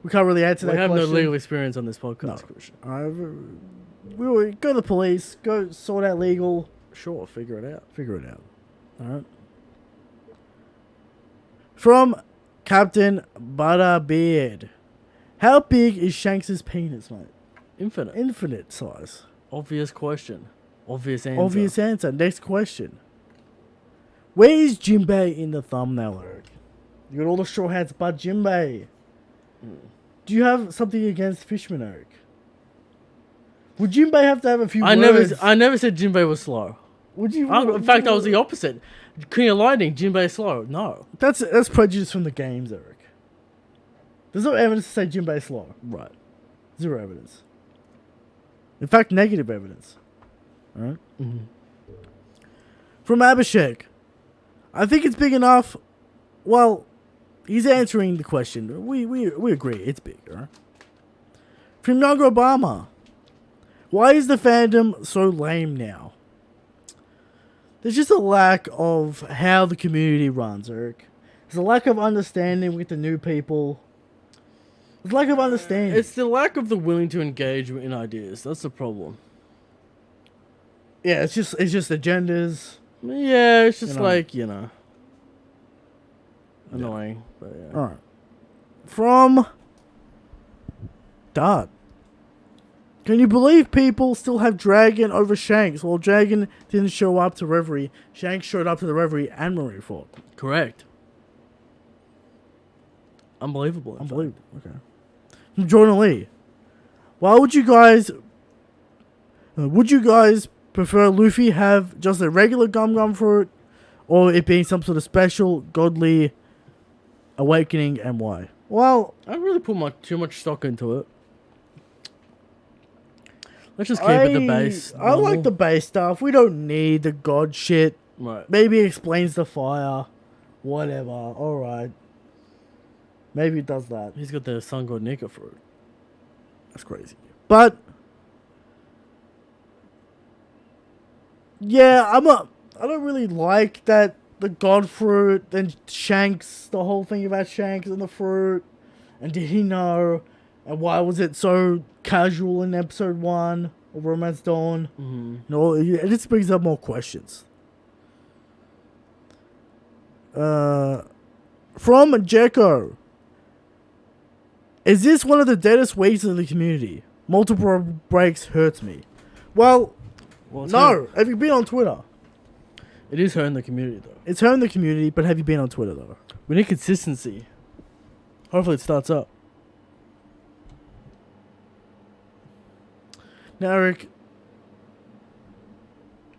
We can't really answer that question. We have no legal experience on this podcast, Christian. We will go to the police. Go sort out legal. Sure, figure it out. Figure it out. Alright. From Captain Butterbeard. How big is Shanks' penis, mate? Infinite. Infinite size. Obvious question. Obvious answer. Obvious answer. Next question. Where is Jinbei in the thumbnail, Eric? You got all the straw hats but Jinbei. Do you have something against fishmen, Eric? Would Jinbei have to have a few I words? never said Jinbei was slow. Would you? In fact, I was the opposite. King of Lightning, Jinbei slow. No. That's prejudice from the games, Eric. There's no evidence to say Jinbei slow. Right. Zero evidence. In fact, negative evidence. Alright? Mm-hmm. From Abhishek. I think it's big enough. Well, he's answering the question. We agree. It's big, alright? From Young Obama. Why is the fandom so lame now? There's just a lack of how the community runs, Eric. There's a lack of understanding with the new people. There's a lack of understanding. It's the lack of the willing to engage in ideas. That's the problem. Yeah, it's just agendas. Yeah, it's just annoying. But yeah. Alright. From Dart. Can you believe people still have Dragon over Shanks? While Dragon didn't show up to Reverie, Shanks showed up to the Reverie and Marineford. Correct. Unbelievable. Unbelievable. Okay. From Jordan Lee. Why would you guys prefer Luffy have just a regular gum fruit, or it being some sort of special godly awakening, and why? Well, I don't really put too much stock into it. Let's just keep it the base. I like the base stuff. We don't need the god shit. Right. Maybe it explains the fire. Whatever. Alright. Maybe it does that. He's got the Sun God Nika fruit. That's crazy. But yeah, I don't really like that the god fruit, then Shanks, the whole thing about Shanks and the fruit. And did he know? And why was it so casual in episode 1 of Romance Dawn? Mm-hmm. No, it just brings up more questions. From Jekko. Is this one of the deadest weeks in the community? Multiple breaks hurts me. Well no. Have you been on Twitter? It is hurting the community, though. It's hurting the community, but have you been on Twitter, though? We need consistency. Hopefully it starts up. Now, Eric.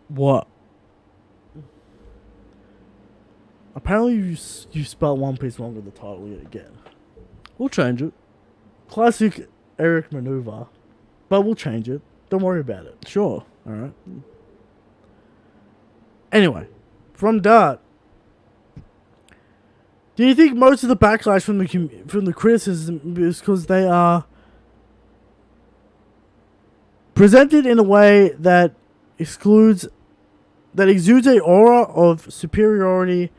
What? Apparently you spelled One Piece wrong with the title yet again. We'll change it. Classic Eric maneuver. But we'll change it. Don't worry about it. Sure. Alright. Anyway. From Dart. Do you think most of the backlash from the criticism is because they are presented in a way that exudes a aura of superiority,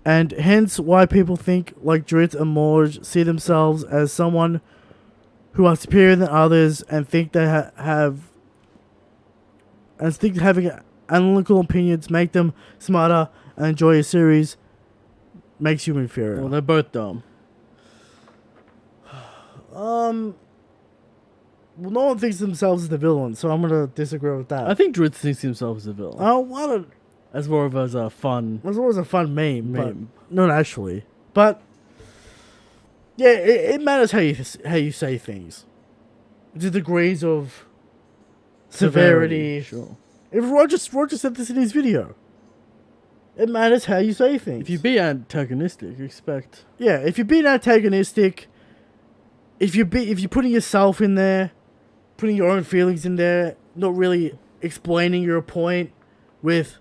and hence why people think like Drizzt and Morge see themselves as someone who are superior than others and think they having analytical opinions make them smarter and enjoy a series makes you inferior. Well, they're both dumb. Well, no one thinks themselves as the villain, so I'm gonna disagree with that. I think Drizzt thinks himself as a villain. Oh, what as more of as a fun. It was always a fun meme. But not actually. But yeah, it matters how you say things. The degrees of severity. Sure. If Roger said this in his video. It matters how you say things. If you be antagonistic, expect. Yeah, if you're being antagonistic, if you're putting yourself in there, putting your own feelings in there, not really explaining your point with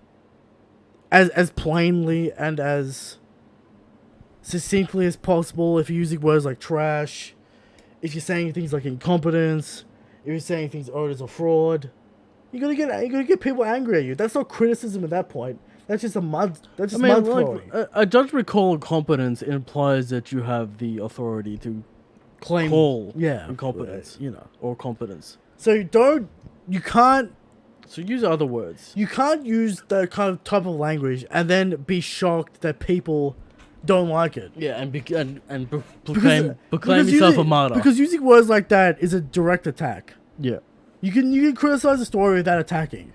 as plainly and as succinctly as possible, if you're using words like trash, if you're saying things like incompetence, if you're saying things there's a fraud, you're gonna get people angry at you. That's not criticism at that point. That's just mud throwing. A judgment call of competence implies that you have the authority to claim incompetence, or competence. So you can't. So use other words. You can't use the kind of type of language and then be shocked that people don't like it. Yeah, and proclaim yourself a martyr. Because using words like that is a direct attack. Yeah. You can criticize a story without attacking.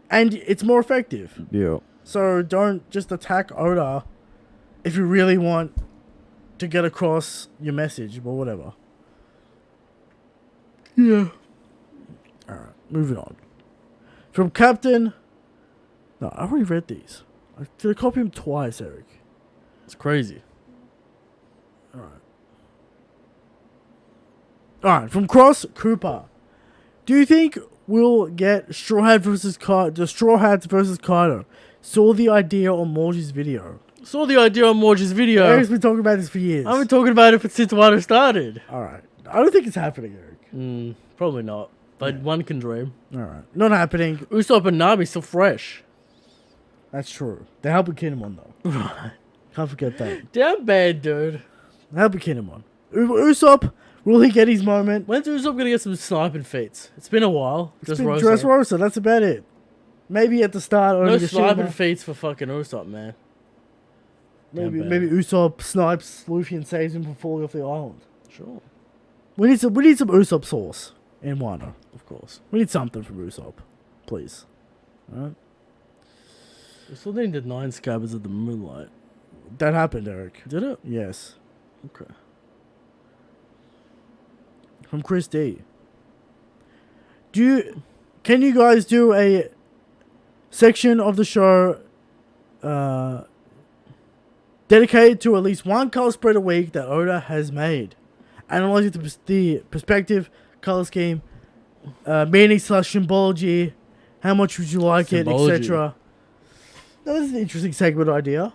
And it's more effective. Yeah. So don't just attack Oda if you really want to get across your message, but whatever. Yeah. Alright, moving on. From Captain... No, I already read these. I did I copy him twice, Eric? It's crazy. Alright, from Cross Cooper. Do you think we'll get Straw Hat versus the Straw Hats versus Kaido? Saw the idea on Morji's video. Eric's been talking about this for years. I've been talking about it since Wano started. Alright. I don't think it's happening, Eric. Probably not. But one can dream. Alright. Not happening. Usopp and Nami still fresh. That's true. They're helping Kinemon, though. Right. Can't forget that. Damn bad, dude. They're helping Kinemon. Usopp, will he get his moment? When's Usopp gonna get some sniping feats? It's been a while. Just Rosa. That's about it. Maybe at the start. No sniping feats for fucking Usopp, man. Maybe Usopp snipes Luffy and saves him from falling off the island. Sure. We need some Usopp sauce in Wano. Of course. We need something from Usopp. Please. Alright? We still need the 9 scabbards of the moonlight. That happened, Eric. Did it? Yes. Okay. From Chris D. Can you guys do a section of the show dedicated to at least one color spread a week that Oda has made? Analyzing the perspective, color scheme, meaning / symbology, how much would you like it, etc. Now, this is an interesting segment idea.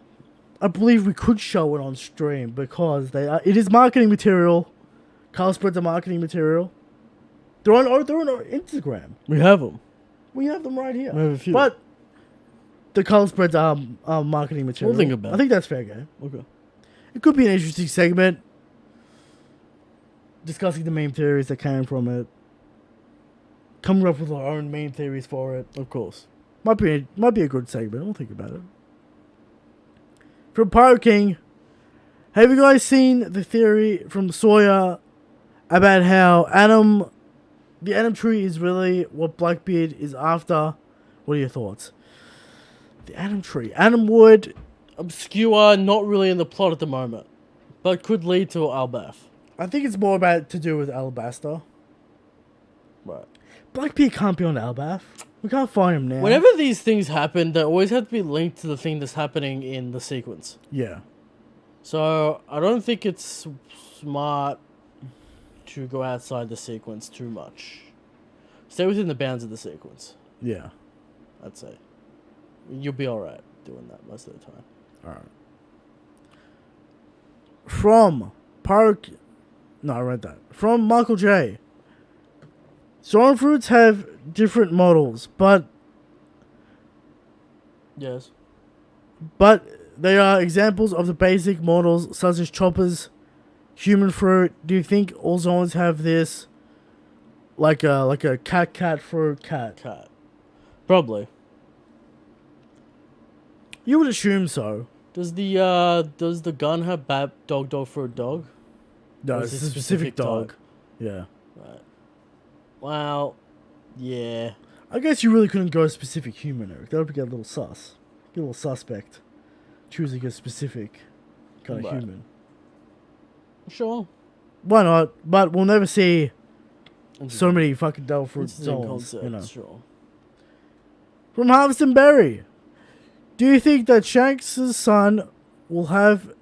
I believe we could show it on stream because it is marketing material. Color spreads are marketing material. They're on our Instagram. We have them. We have them right here. We have a few. But the color spreads are marketing material. We'll think about it. I think that's fair game. Okay. It could be an interesting segment. Discussing the meme theories that came from it. Coming up with our own meme theories for it. Of course. Might be a good segment. We'll think about it. From Pyro King, have you guys seen the theory from Sawyer about how the Adam tree is really what Blackbeard is after? What are your thoughts? The Adam tree. Adam wood. Obscure, not really in the plot at the moment. But could lead to Albath. I think it's more about to do with Alabaster. Right. Blackbeard can't be on Albath. We can't find him now. Whenever these things happen, they always have to be linked to the thing that's happening in the sequence. Yeah. So, I don't think it's smart to go outside the sequence too much. Stay within the bounds of the sequence. Yeah. I'd say. You'll be alright doing that most of the time. Alright. From I read that. From Michael J. Stormfruits have different models, but yes. But they are examples of the basic models such as choppers, human fruit. Do you think all zones have this? Like a cat fruit cat. Cat. Probably. You would assume so. Does the gun have dog for a dog? No, it's a specific dog. Yeah. Right. Well, yeah. I guess you really couldn't go specific human, Eric. That would get a little sus. Get a little suspect. Choosing a specific kind of human. Sure. Why not? But we'll never see so many fucking devil fruit zones. Concept, you know. Sure. From Harvest and Berry. Do you think that Shanks' son will have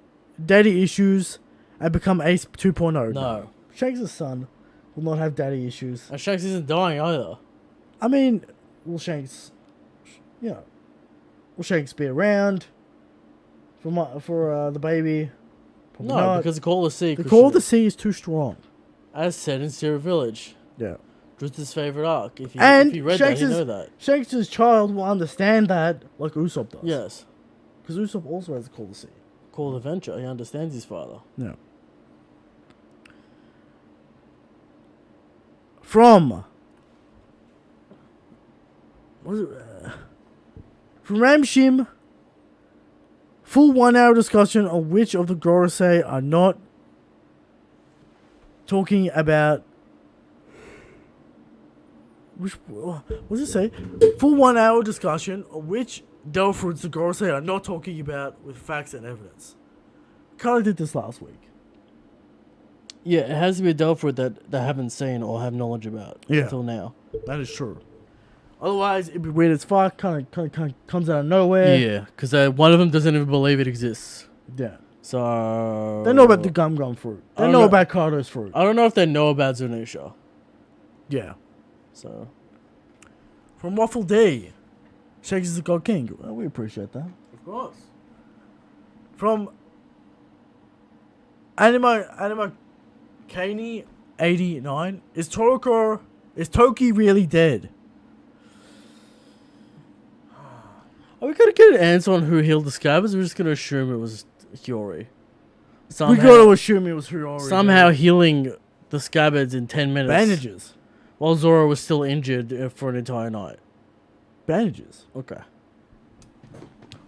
daddy issues and become Ace 2.0? No. Shanks' son will not have daddy issues. And Shanks isn't dying either. I mean, will Shanks be around for the baby? Probably No, not. because the Call of the Sea. The Call of the Sea is too strong. As said in Zero Village. Yeah. Just his favorite arc. If you read Shanks' that, you know that. Shanks' child will understand that like Usopp does. Yes. Because Usopp also has the Call of the Sea. Call of Adventure. He understands his father. Yeah. From Ramshim, full 1 hour discussion on which of the Gorosei are not talking about. What does it say? Full 1 hour discussion on which Delph fruits the Gorosei are not talking about with facts and evidence. Kind of did this last week. Yeah, it has to be a Delta fruit that they haven't seen or have knowledge about until now. That is true. Otherwise, it'd be weird as fuck. Kind of comes out of nowhere. Yeah, because one of them doesn't even believe it exists. Yeah. So They know about the gum fruit. They know about Carter's fruit. I don't know if they know about Zunisha. Yeah. So from Waffle D, Shanks is the God King. Well, we appreciate that. of course. From Anima Kani 89, is Toki really dead? Are we gonna get an answer on who healed the scabbards? We're just gonna assume it was Hiyori. We gotta assume it was Hiyori. Somehow healing the scabbards in 10 minutes. Bandages. While Zoro was still injured for an entire night. Bandages. Okay.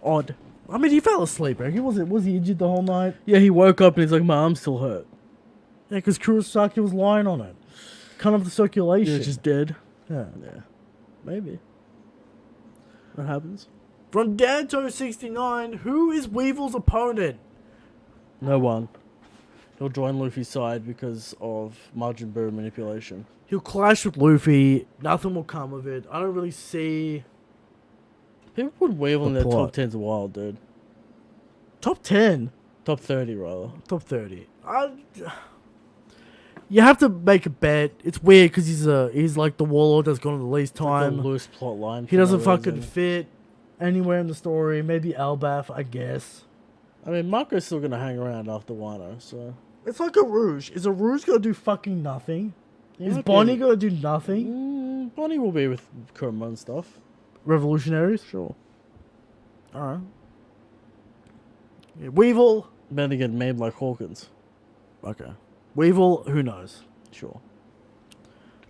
Odd. I mean, he fell asleep. Right? Was he injured the whole night? Yeah, he woke up and he's like, my arm's still hurt. Yeah, because Kurosaki was lying on it. Cut off the circulation. Yeah, just dead. Yeah. Maybe. That happens. From Danto69, who is Weevil's opponent? No one. He'll join Luffy's side because of Majin Buu manipulation. He'll clash with Luffy. Nothing will come of it. I don't really see... People put Weevil in their plot. top 10's wild, dude. Top 10? Top 30, rather. Top 30. You have to make a bet. It's weird because he's like the warlord that's gone the least time. Like a loose plot line. He doesn't fucking fit anywhere in the story. Maybe Elbaf, I guess. I mean, Marco's still gonna hang around after Wano, so... It's like a Rouge. Is a Rouge gonna do fucking nothing? Is Bonnie gonna do nothing? Bonnie will be with Kurama and stuff. Revolutionaries? Sure. Alright. Yeah, Weevil. Then they get made like Hawkins. Okay. Weevil, who knows? Sure.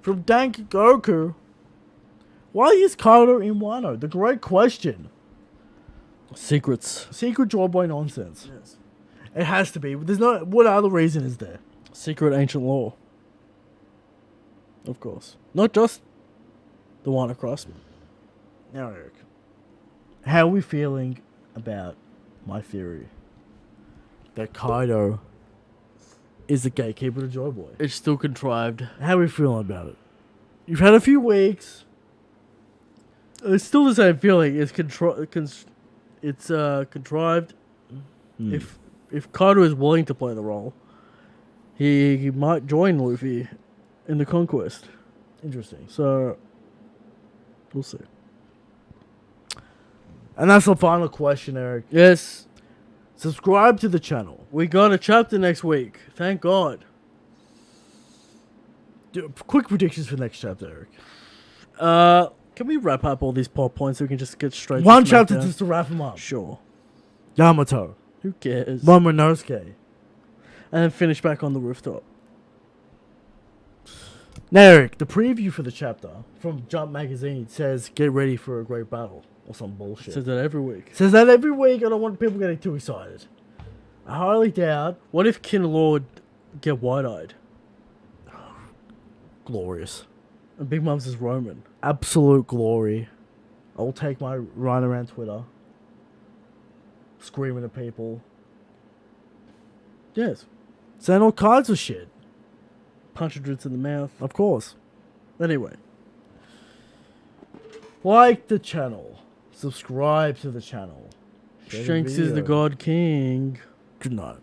From Dank Goku. Why is Kaido in Wano? The great question. Secrets. Secret Joy Boy nonsense. Yes. It has to be. There's no... What other reason is there? Secret ancient law. Of course. Not just the Wano craftsman. Now, Eric. How are we feeling about my theory that Kaido is the gatekeeper to Joy Boy? It's still contrived. How are we feeling about it? You've had a few weeks. It's still the same feeling. It's contrived. If Kaido is willing to play the role, he might join Luffy in the conquest. Interesting. So we'll see. And that's the final question, Eric. Yes. Subscribe to the channel. We got a chapter next week. Thank God. Quick predictions for next chapter, Eric. Can we wrap up all these plot points so we can just get straight One to chapter SmackDown? just to wrap them up. Sure. Yamato. Who cares? Momonosuke. And then finish back on the rooftop. Now, Eric, the preview for the chapter from Jump Magazine says, get ready for a great battle. Or some bullshit. Says that every week. Says that every week. I don't want people getting too excited. I highly doubt. What if Kin Lord get wide-eyed? Glorious. And Big Mom's is Roman. Absolute glory. I'll take my run around Twitter. Screaming at people. Yes. Saying all kinds of shit. Punch dudes in the mouth. Of course. Anyway. Like the channel. Subscribe to the channel. Shanks is the God King. Good night.